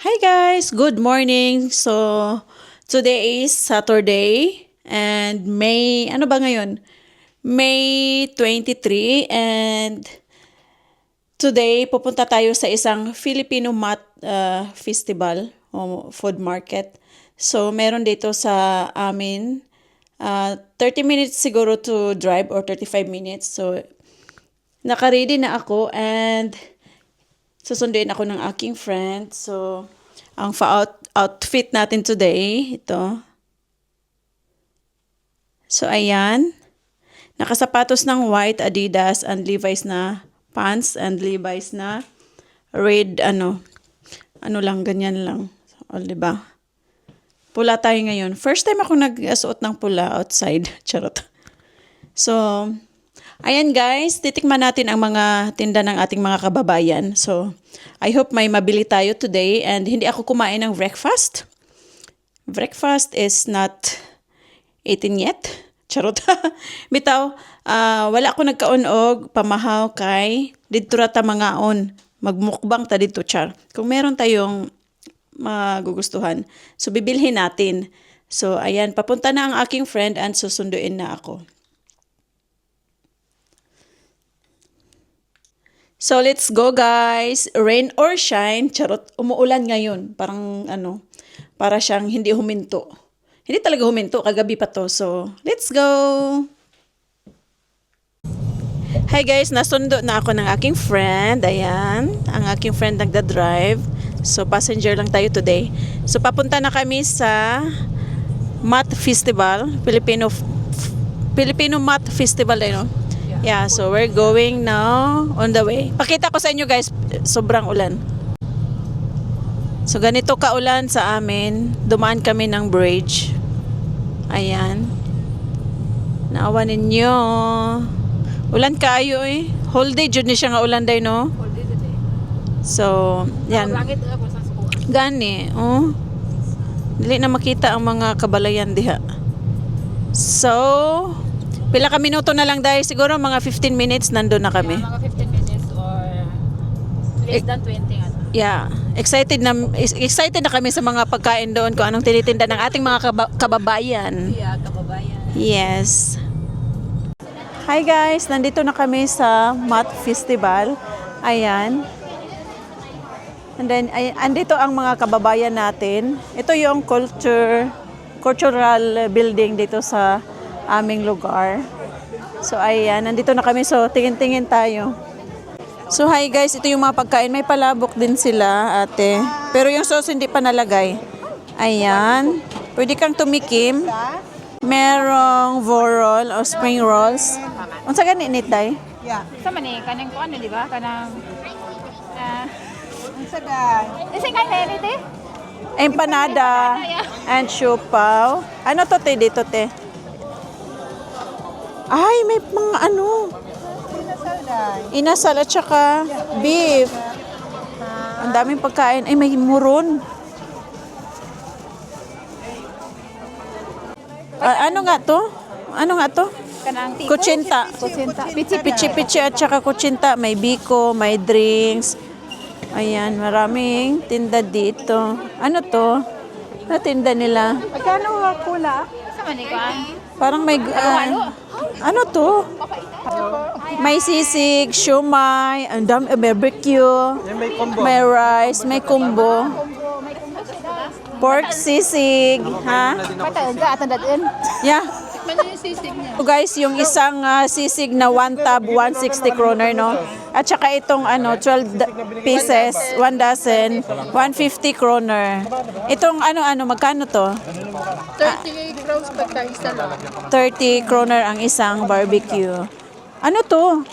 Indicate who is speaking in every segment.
Speaker 1: Hi guys, good morning. So, today is Saturday and ano ba ngayon? May 23 and today pupunta tayo sa isang Filipino mat festival o food market. So, meron dito sa amin 30 minutes siguro to drive or 35 minutes. So, naka-ready na ako and susunduin ako ng aking friend. So, ang outfit natin today, ito. So, ayan. Nakasapatos ng white Adidas and Levi's na pants and Levi's na red, ano lang, ganyan lang. O, diba? Pula tayo ngayon. First time ako nag-suot ng pula outside. Charot. So, ayan guys, titikman natin ang mga tinda ng ating mga kababayan. So, I hope may mabili tayo today and hindi ako kumain ng breakfast. Breakfast is not eaten yet. Charot. Bitaw, wala ako nagkaon-og pamahaw kay didto ra ta mangaon. Magmukbang ta didto, char. Kung meron tayong magugustuhan, so bibilhin natin. So, ayan, papunta na ang aking friend and susunduin na ako. So, let's go guys. Rain or shine. Charot, umuulan ngayon. Parang para siyang hindi huminto. Hindi talaga huminto, kagabi pa to. So, let's go. Hi guys, nasundo na ako ng aking friend. Ayan, ang aking friend nagda-drive. So, passenger lang tayo today. So, papunta na kami sa Mat Festival. Filipino Mat Festival, Yeah, so we're going now on the way. Pakita ko sa inyo guys, sobrang ulan. So ganito kaulan sa amin, dumaan kami ng bridge. Ayan. Naawa ninyo. Ulan kaayo eh. Whole day jud ni siya nga ulan day, no?
Speaker 2: Whole day today.
Speaker 1: So, yan. Gani, oh. Dili na makita ang mga kabalayan diha. So, pila ka minuto na lang dahil siguro mga 15 minutes nandun na kami.
Speaker 2: Yeah, mga 15 minutes or less than 20.
Speaker 1: Yeah, excited na kami sa mga pagkain doon kung anong tinitinda ng ating mga kababayan.
Speaker 2: Yeah, kababayan.
Speaker 1: Yes. Hi guys, nandito na kami sa Mat Festival. Ayan. And then andito ang mga kababayan natin. Ito yung cultural building dito sa aming lugar. So, ayan. Nandito na kami. So, tingin-tingin tayo. So, hi guys. Ito yung mga pagkain. May palabok din sila, ate. Pero yung sauce hindi pa nalagay. Ayan. Pwede kang tumikim. Merong vorol o spring rolls. Unsa gani nit day?
Speaker 2: Yeah. Sa man eh, kanang kuan di ba? Kanang Isa kay nene te?
Speaker 1: Empanada and siupaw. Ano to te dito te? Ay, may mga inasal at saka beef. Ang daming pagkain. Ay, may muron. Ano nga to?
Speaker 2: Kanang tiko.
Speaker 1: Kutsinta. Pichi-pichi at saka kutsinta. May biko, may drinks. Ayan, maraming tinda dito. Ano to? Ano tinda nila?
Speaker 2: Magkano pula? Sa man kuan?
Speaker 1: Parang may... ano to? May sisig, siomay, ang dami, barbecue, may rice, may kumbo. Pork sisig, ha?
Speaker 2: Pataga atandadin.
Speaker 1: Yeah.
Speaker 2: Man yung sisig niya.
Speaker 1: So guys, yung isang sisig na 1 tab, 160 kroner, no? At saka itong 12 pieces, 1 dozen, 150 kroner. Itong magkano to?
Speaker 2: 30 crowns pagka isa lang.
Speaker 1: 30 kroner ang isang barbecue. Ano to?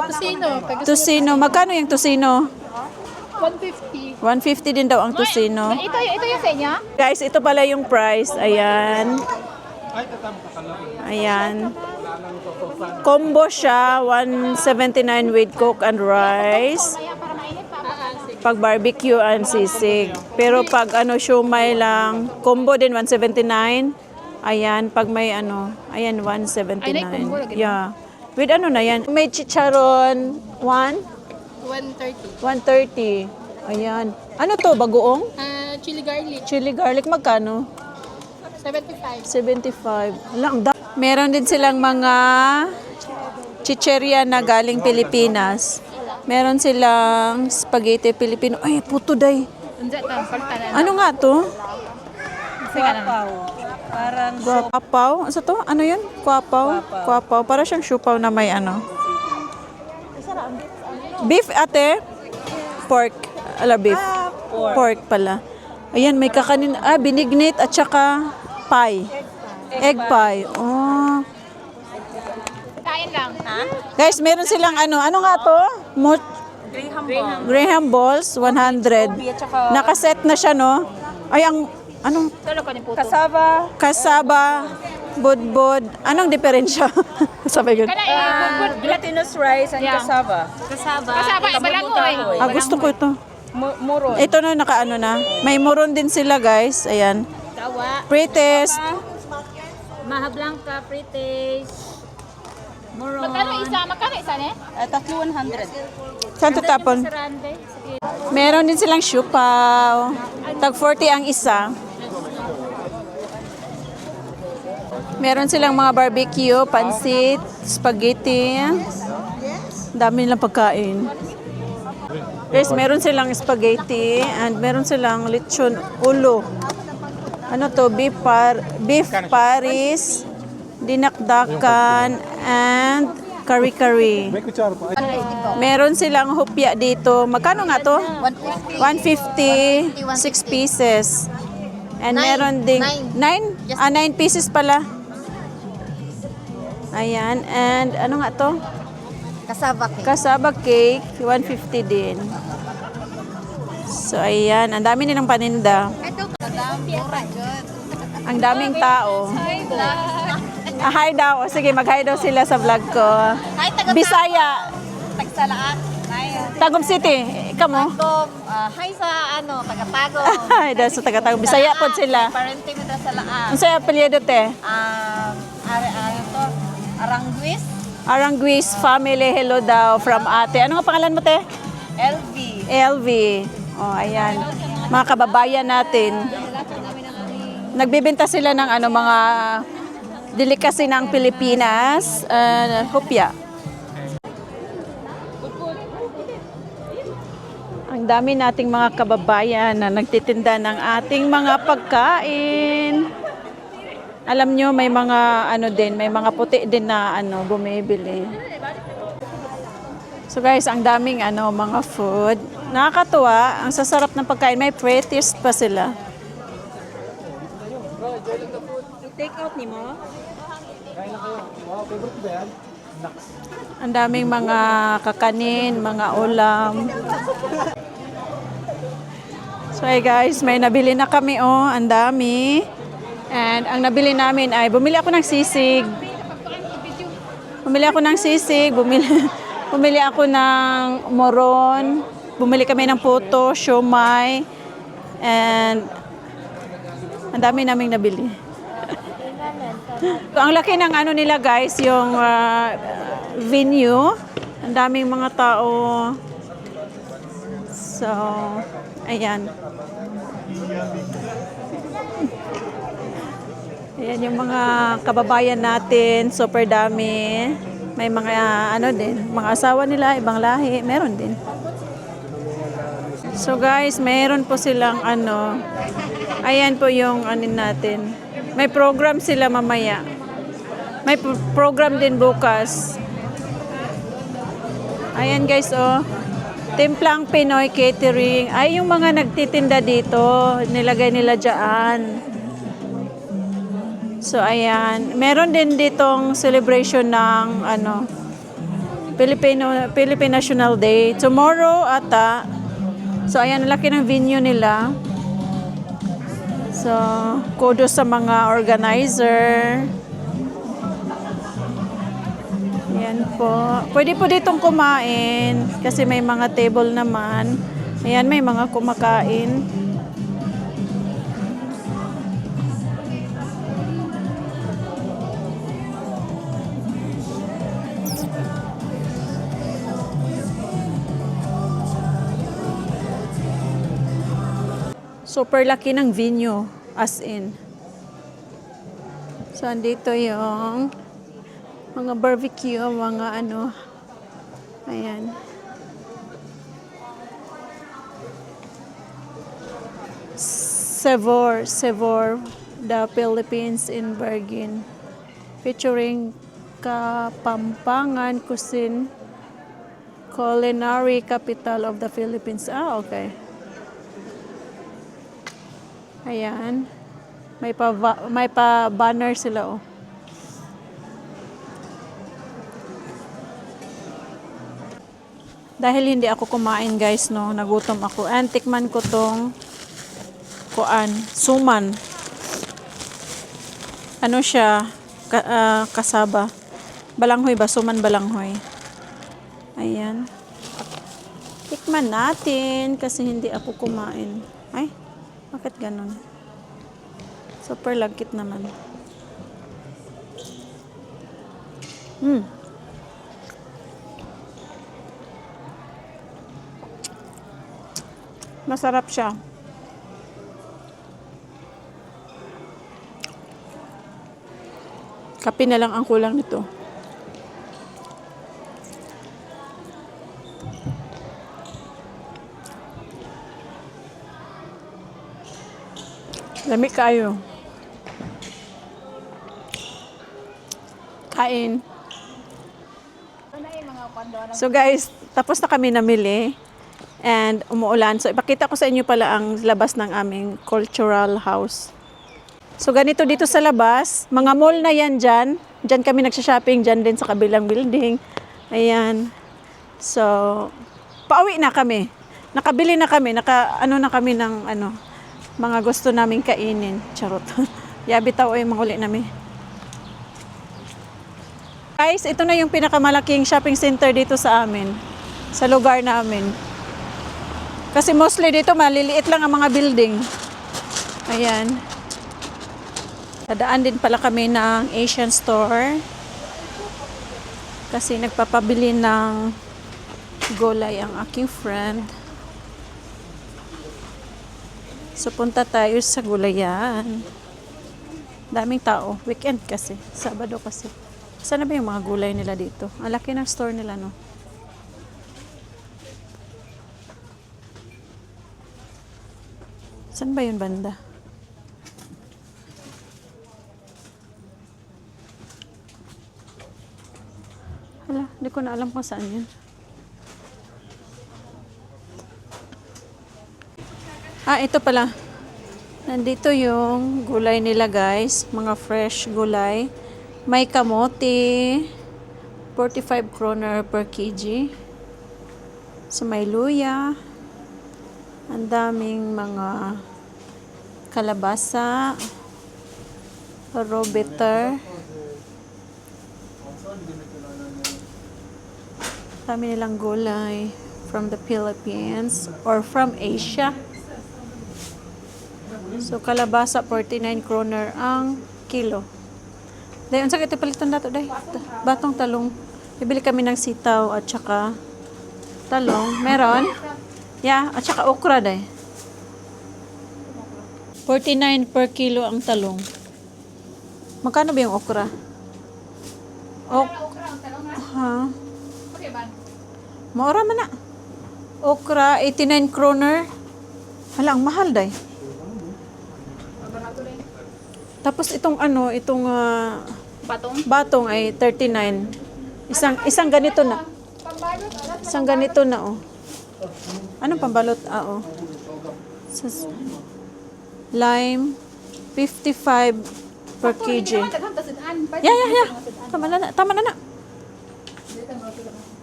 Speaker 2: Tusino.
Speaker 1: Tusino. Magkano yung tusino?
Speaker 2: 150.
Speaker 1: 150 din daw ang tusino.
Speaker 2: Ito yung sa inyo?
Speaker 1: Guys, ito pala yung price. Ayan. Ayan. Combo siya, 179 with coke and rice. Pag barbecue and sisig. Pero pag siomay lang, combo din 179. Ayan, pag may ayan 179. Yeah. With na yan? May chicharon 1
Speaker 2: 130.
Speaker 1: 130. Ayan. Ano to, bagoong?
Speaker 2: Chili garlic.
Speaker 1: Chili garlic, magkano?
Speaker 2: 75.
Speaker 1: 75. Meron din silang mga chicheria na galing Pilipinas. Meron silang spaghetti Filipino. Ay, puto day.
Speaker 2: Unsa ta? Paltanan.
Speaker 1: Ano nga to?
Speaker 2: Guapaw.
Speaker 3: Parang
Speaker 1: Kwapaw? Sa to? Ano yun? Kwapaw? Kwapaw. Para siyang siupaw na may ano. Beef, ate? Pork. Ala, beef. Pork pala. Ayan, may kakanin. Binignit at saka pie. Egg pie. Oh.
Speaker 2: Kain lang. Ha?
Speaker 1: Guys, meron silang ano. Ano nga to? Graham balls, 100. Nakaset na siya, no? Ay, ang, anong,
Speaker 2: Tulo ko ni puto.
Speaker 1: kasaba, budbud. Anong diferensya? Sabi ko.
Speaker 2: Kana
Speaker 3: glutinous rice and
Speaker 2: Yeah.
Speaker 3: cassava.
Speaker 2: kasaba balangoy.
Speaker 1: Gusto ko ito.
Speaker 3: Muron.
Speaker 1: Ito na, nakaano na. May muron din sila, guys. Ayan.
Speaker 2: Dawa.
Speaker 1: Pretest.
Speaker 2: Maha blanca, frites. Moron. Magkano isa ne?
Speaker 3: Tatlo 100.
Speaker 1: Saan to tapon?
Speaker 2: Sarande. Sige.
Speaker 1: Meron din silang siupaw. Tag 40 ang isa. Meron silang mga barbecue, pansit, spaghetti. Dami nilang pagkain. Guys, meron silang spaghetti and meron silang lechon ulo. Ano to? Beef Paris, dinakdakan, and kari-kari. Meron silang hupya dito. Magkano nga to? 150, 6 pieces. And meron ding 9 pieces pala. Ayan, and ano nga to? Cassava cake, 150 din. So ayan, ang dami nilang paninda. Ang daming tao. Hi daw. Sige, mag-hi daw sila sa vlog ko. Bisaya.
Speaker 4: Tagsalaan.
Speaker 1: Tagum City. Ikaw mo?
Speaker 4: Hi sa Tagatagom.
Speaker 1: Hi daw sa Tagatagum. Bisaya po sila.
Speaker 4: Parente mo sa laan.
Speaker 1: Ang saya apelyido te?
Speaker 4: To, Arangguis,
Speaker 1: Aranguis family. Hello daw from ate. Ano nga pangalan mo te?
Speaker 4: LV.
Speaker 1: LV. Oh, ayan. Mga kababayan natin. Nagbebenta sila ng ano mga delicacy ng Pilipinas, hopya. Ang dami nating mga kababayan na nagtitinda ng ating mga pagkain. Alam nyo, may mga ano din, may mga puti din na ano bumibili. So guys, ang daming ano mga food. Nakakatuwa, ang sasarap ng pagkain. May prettiest pa sila.
Speaker 3: Take out ni mo?
Speaker 1: Ang daming mga kakanin, mga ulam. So hey guys, may nabili na kami oh, ang dami. And ang nabili namin ay bumili ako ng sisig. Bumili ako ng moron. Bumili kami ng puto, siomai. And ang dami naming nabili. Ang laki ng ano nila guys, yung venue. Ang daming mga tao. So, ayan. Ayan yung mga kababayan natin, super dami. May mga ano din, mga asawa nila, ibang lahi, meron din. So guys, meron po silang ano, ayan po yung ano natin. May program sila mamaya. May program din bukas. Ayan guys, oh. Timplang Pinoy Catering. Ay, yung mga nagtitinda dito, nilagay nila dyan. So, ayan. Meron din ditong celebration ng ano, Philippine National Day. Tomorrow ata. So, ayan, laki ng venue nila. So, kudos sa mga organizer. Ayan po. Pwede po ditong kumain kasi may mga table naman. Ayan, may mga kumakain. Super laki ng venue, as in. So, andito yung mga barbecue, mga ano. Ayan. Savor the Philippines in Bergin. Featuring Kapampangan Cuisine, culinary capital of the Philippines. Ah, okay. Ayan. May pa banner sila, oh. Dahil hindi ako kumain, guys, no, nagutom ako. And tikman ko tong suman. Ano siya? Kasaba. Balanghoy ba? Suman balanghoy. Ayan. Tikman natin kasi hindi ako kumain. Ay, bakit ganun? Super lagkit naman. Masarap siya. Kape na lang ang kulang nito. Lamig kayo. Kain. So guys, tapos na kami namili. And umuulan. So ipakita ko sa inyo pala ang labas ng aming cultural house. So ganito dito sa labas. Mga mall na yan dyan. Dyan kami nagsha-shopping. Dyan din sa kabilang building. Ayan. So, pauwi na kami. Nakabili na kami. Ano na kami ng mga gusto naming kainin. Charot. Yabi tao ay manguli namin. Guys, ito na yung pinakamalaking shopping center dito sa amin. Sa lugar namin. Kasi mostly dito maliliit lang ang mga building. Ayan. Dadaan din pala kami ng Asian store. Kasi nagpapabili ng gulay ang aking friend. So punta tayo sa gulayan. Daming tao. Weekend kasi. Sabado kasi. Saan na ba yung mga gulay nila dito? Ang laki ng store nila, no? Saan ba yun banda? Hala, hindi ko na alam kung saan yun. Ah, ito pala. Nandito yung gulay nila, guys. Mga fresh gulay. May kamote. 45 kroner per kg. So, may luya. Ang daming mga kalabasa, raw bitter. Dami nilang gulay from the Philippines or from Asia. So kalabasa 49 kroner ang kilo. Dayon sa kiti palitan dato day. Batong talong. Bibili kami ng sitaw at saka talong. Meron? Yeah, at saka okra day. 49 per kilo ang talong. Magkano ba yung okra? Ha? Maura man na. Okra, 89 kroner. Hala, ang mahal day. Tapos itong batong ay 39. Isang ganito na. Isang ganito na, oh. Anong pambalot? Oh. Lime, 55 per kg. Yeah. Tama na.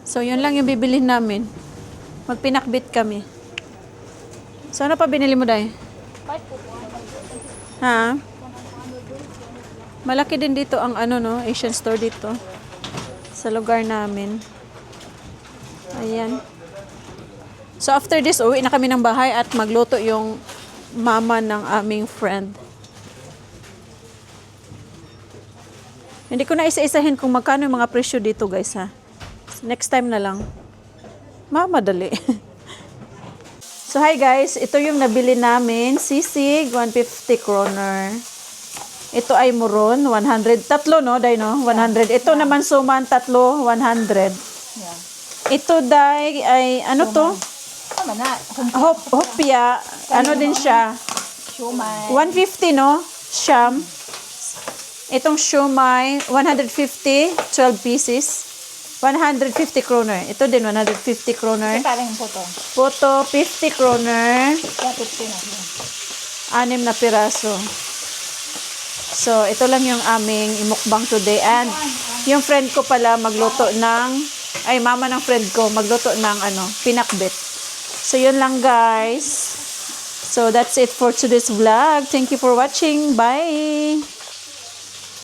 Speaker 1: So, yun lang yung bibilhin namin. Magpinakbit kami. So, ano pa binili mo, Day? Ha? Malaki din dito ang Asian store dito. Sa lugar namin. Ayan. So, after this, uwi na kami ng bahay at magluto yung mama ng aming friend. Hindi ko na isa-isahin kung magkano yung mga presyo dito, guys, ha. Next time na lang. Madali. So, hi guys. Ito yung nabili namin. Sisig, 150 kroner. Ito ay muron, 100. Tatlo, no? Day, no? 100. Ito naman suman, tatlo, 100.
Speaker 4: Yeah.
Speaker 1: Ito, day, ay, ano to?
Speaker 4: Tama na.
Speaker 1: Hopya. Ano din siya?
Speaker 4: Shumay.
Speaker 1: 150, no? Siyam. Itong shumay, 150, 12 pieces. 150 kroner. Ito din, 150 kroner.
Speaker 4: Parang po to.
Speaker 1: Puto, 50 kroner.
Speaker 4: Yeah, 50 na.
Speaker 1: 6 na piraso. So, ito lang yung aming imukbang today. And, yung friend ko pala magluto ng, mama ng friend ko magluto ng, pinakbit. So, yun lang guys. So, that's it for today's vlog. Thank you for watching. Bye!